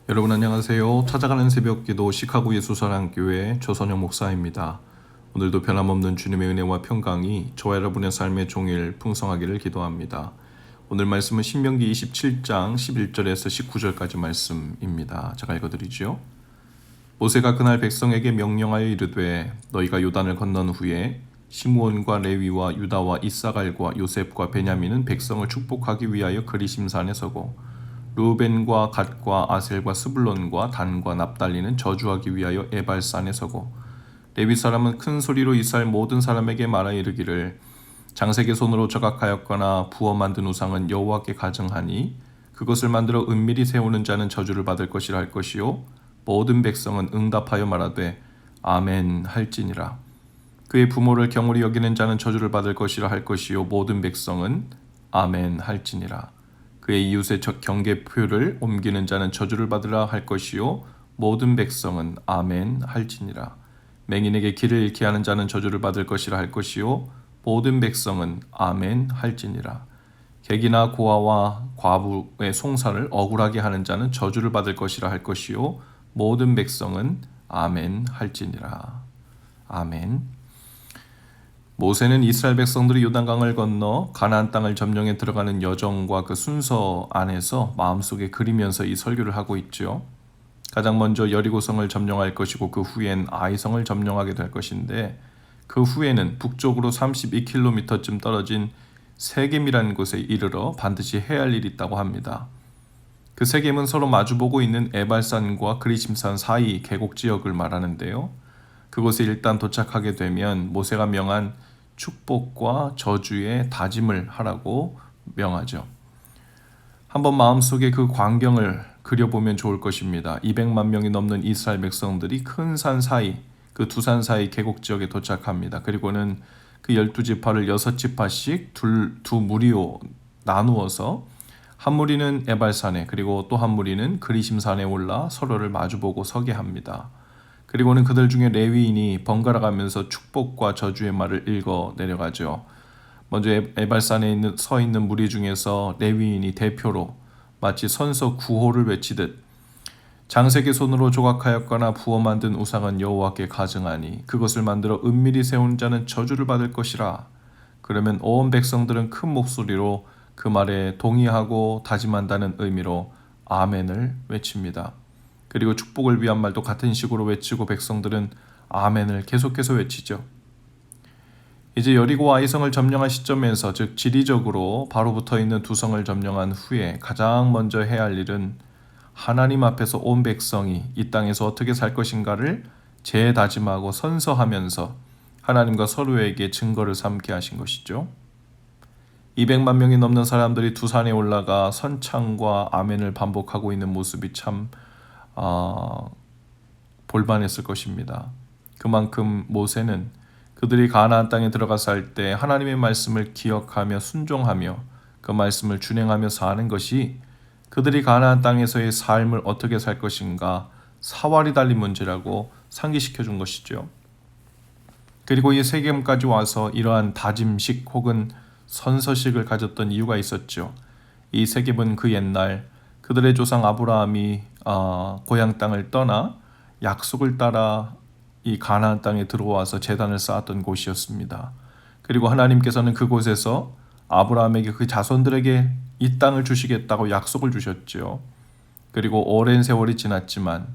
여러분 안녕하세요. 찾아가는 새벽기도 시카고 예수사랑교회 조선영 목사입니다. 오늘도 변함없는 주님의 은혜와 평강이 저와 여러분의 삶의 종일 풍성하기를 기도합니다. 오늘 말씀은 신명기 27장 11절에서 19절까지 말씀입니다. 제가 읽어드리죠. 모세가 그날 백성에게 명령하여 이르되 너희가 요단을 건넌 후에 시므온과 레위와 유다와 이사갈과 요셉과 베냐민은 백성을 축복하기 위하여 그리심산에 서고 르우벤과 갓과 아셀과 스불론과 단과 납달리는 저주하기 위하여 에발산에 서고 레위 사람은 큰 소리로 이스라엘 모든 사람에게 말하 이르기를 장색의 손으로 저각하였거나 부어 만든 우상은 여호와께 가증하니 그것을 만들어 은밀히 세우는 자는 저주를 받을 것이라 할 것이요 모든 백성은 응답하여 말하되 아멘 할지니라. 그의 부모를 경홀히 여기는 자는 저주를 받을 것이라 할 것이요 모든 백성은 아멘 할지니라. 그의 이웃의 경계표를 옮기는 자는 저주를 받으라 할 것이요 모든 백성은 아멘 할지니라. 맹인에게 길을 잃게 하는 자는 저주를 받을 것이라 할 것이요 모든 백성은 아멘 할지니라. 객이나 고아와 과부의 송사를 억울하게 하는 자는 저주를 받을 것이라 할 것이요 모든 백성은 아멘 할지니라. 아멘. 모세는 이스라엘 백성들이 요단강을 건너 가나안 땅을 점령해 들어가는 여정과 그 순서 안에서 마음속에 그리면서 이 설교를 하고 있죠. 가장 먼저 여리고성을 점령할 것이고 그 후엔 아이성을 점령하게 될 것인데 그 후에는 북쪽으로 32km쯤 떨어진 세겜이라는 곳에 이르러 반드시 해야 할 일이 있다고 합니다. 그 세겜은 서로 마주보고 있는 에발산과 그리심산 사이 계곡 지역을 말하는데요. 그곳에 일단 도착하게 되면 모세가 명한 축복과 저주의 다짐을 하라고 명하죠. 한번 마음속에 그 광경을 그려보면 좋을 것입니다. 200만 명이 넘는 이스라엘 백성들이 큰 산 사이, 그 두 산 사이 계곡 지역에 도착합니다. 그리고는 그 12지파를 6지파씩 두 무리로 나누어서 한 무리는 에발산에 그리고 또 한 무리는 그리심산에 올라 서로를 마주보고 서게 합니다. 그리고는 그들 중에 레위인이 번갈아 가면서 축복과 저주의 말을 읽어 내려가죠. 먼저 에발산에 서 있는 무리 중에서 레위인이 대표로 마치 선서 구호를 외치듯 장색의 손으로 조각하였거나 부어 만든 우상은 여호와께 가증하니 그것을 만들어 은밀히 세운 자는 저주를 받을 것이라. 그러면 온 백성들은 큰 목소리로 그 말에 동의하고 다짐한다는 의미로 아멘을 외칩니다. 그리고 축복을 위한 말도 같은 식으로 외치고 백성들은 아멘을 계속해서 외치죠. 이제 여리고와 아이성을 점령한 시점에서 즉 지리적으로 바로 붙어있는 두 성을 점령한 후에 가장 먼저 해야 할 일은 하나님 앞에서 온 백성이 이 땅에서 어떻게 살 것인가를 재다짐하고 선서하면서 하나님과 서로에게 증거를 삼게 하신 것이죠. 200만 명이 넘는 사람들이 두 산에 올라가 선창과 아멘을 반복하고 있는 모습이 참 볼만했을 것입니다. 그만큼 모세는 그들이 가나안 땅에 들어가 살 때 하나님의 말씀을 기억하며 순종하며 그 말씀을 준행하며 사는 것이 그들이 가나안 땅에서의 삶을 어떻게 살 것인가 사활이 달린 문제라고 상기시켜 준 것이죠. 그리고 이 세겜까지 와서 이러한 다짐식 혹은 선서식을 가졌던 이유가 있었죠. 이 세겜은 그 옛날 그들의 조상 아브라함이 고향 땅을 떠나 약속을 따라 이 가나안 땅에 들어와서 제단을 쌓았던 곳이었습니다. 그리고 하나님께서는 그곳에서 아브라함에게 그 자손들에게 이 땅을 주시겠다고 약속을 주셨죠. 그리고 오랜 세월이 지났지만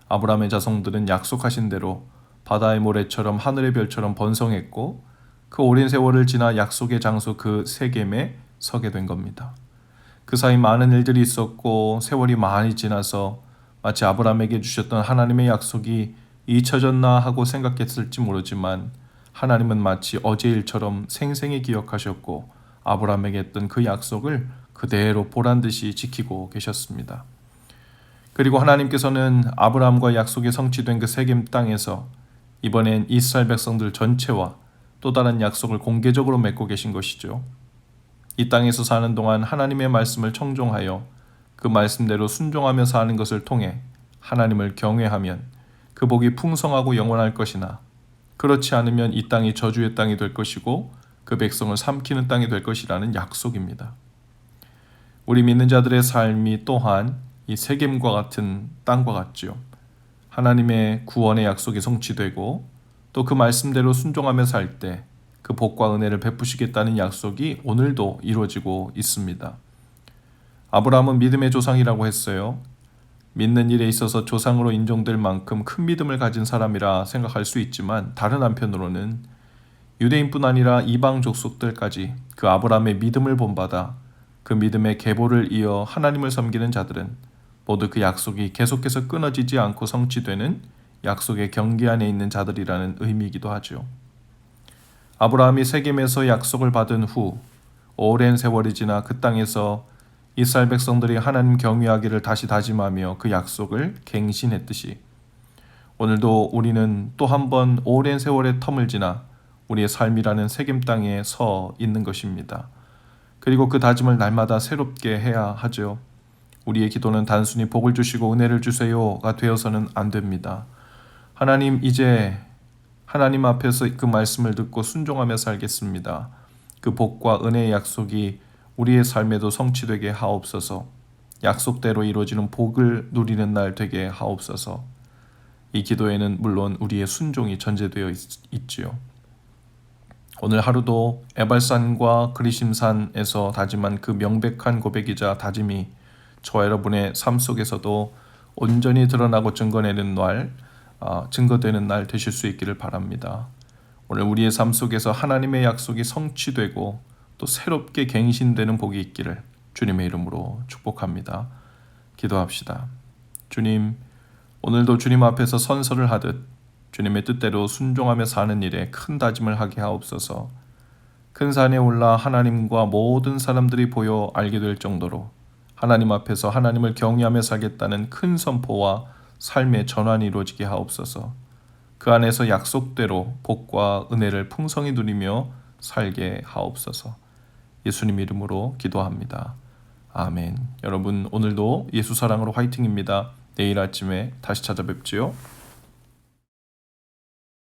아브라함의 자손들은 약속하신 대로 바다의 모래처럼 하늘의 별처럼 번성했고 그 오랜 세월을 지나 약속의 장소 그 세겜에 서게 된 겁니다. 그 사이 많은 일들이 있었고 세월이 많이 지나서 마치 아브라함에게 주셨던 하나님의 약속이 잊혀졌나 하고 생각했을지 모르지만 하나님은 마치 어제 일처럼 생생히 기억하셨고 아브라함에게 했던 그 약속을 그대로 보란듯이 지키고 계셨습니다. 그리고 하나님께서는 아브라함과 약속이 성취된 그 세겜 땅에서 이번엔 이스라엘 백성들 전체와 또 다른 약속을 공개적으로 맺고 계신 것이죠. 이 땅에서 사는 동안 하나님의 말씀을 청종하여 그 말씀대로 순종하며 사는 것을 통해 하나님을 경외하면 그 복이 풍성하고 영원할 것이나 그렇지 않으면 이 땅이 저주의 땅이 될 것이고 그 백성을 삼키는 땅이 될 것이라는 약속입니다. 우리 믿는 자들의 삶이 또한 이 세겜과 같은 땅과 같지요. 하나님의 구원의 약속이 성취되고 또 그 말씀대로 순종하며 살 때 그 복과 은혜를 베푸시겠다는 약속이 오늘도 이루어지고 있습니다. 아브라함은 믿음의 조상이라고 했어요. 믿는 일에 있어서 조상으로 인정될 만큼 큰 믿음을 가진 사람이라 생각할 수 있지만 다른 한편으로는 유대인뿐 아니라 이방 족속들까지 그 아브라함의 믿음을 본받아 그 믿음의 계보를 이어 하나님을 섬기는 자들은 모두 그 약속이 계속해서 끊어지지 않고 성취되는 약속의 경계 안에 있는 자들이라는 의미이기도 하죠. 아브라함이 세겜에서 약속을 받은 후 오랜 세월이 지나 그 땅에서 이스라엘 백성들이 하나님 경외하기를 다시 다짐하며 그 약속을 갱신했듯이 오늘도 우리는 또 한 번 오랜 세월의 텀을 지나 우리의 삶이라는 세겜 땅에 서 있는 것입니다. 그리고 그 다짐을 날마다 새롭게 해야 하죠. 우리의 기도는 단순히 복을 주시고 은혜를 주세요가 되어서는 안 됩니다. 하나님, 이제 하나님 앞에서 그 말씀을 듣고 순종하며 살겠습니다. 그 복과 은혜의 약속이 우리의 삶에도 성취되게 하옵소서. 약속대로 이루어지는 복을 누리는 날 되게 하옵소서. 이 기도에는 물론 우리의 순종이 전제되어 있지요. 오늘 하루도 에발산과 그리심산에서 다짐한 그 명백한 고백이자 다짐이 저와 여러분의 삶 속에서도 온전히 드러나고 증거되는 날 되실 수 있기를 바랍니다. 오늘 우리의 삶 속에서 하나님의 약속이 성취되고 또 새롭게 갱신되는 복이 있기를 주님의 이름으로 축복합니다. 기도합시다. 주님, 오늘도 주님 앞에서 선서를 하듯 주님의 뜻대로 순종하며 사는 일에 큰 다짐을 하게 하옵소서. 큰 산에 올라 하나님과 모든 사람들이 보여 알게 될 정도로 하나님 앞에서 하나님을 경외하며 살겠다는 큰 선포와 삶의 전환이 이루어지게 하옵소서. 그 안에서 약속대로 복과 은혜를 풍성히 누리며 살게 하옵소서. 예수님 이름으로 기도합니다. 아멘. 여러분, 오늘도 예수 사랑으로 화이팅입니다. 내일 아침에 다시 찾아뵙지요.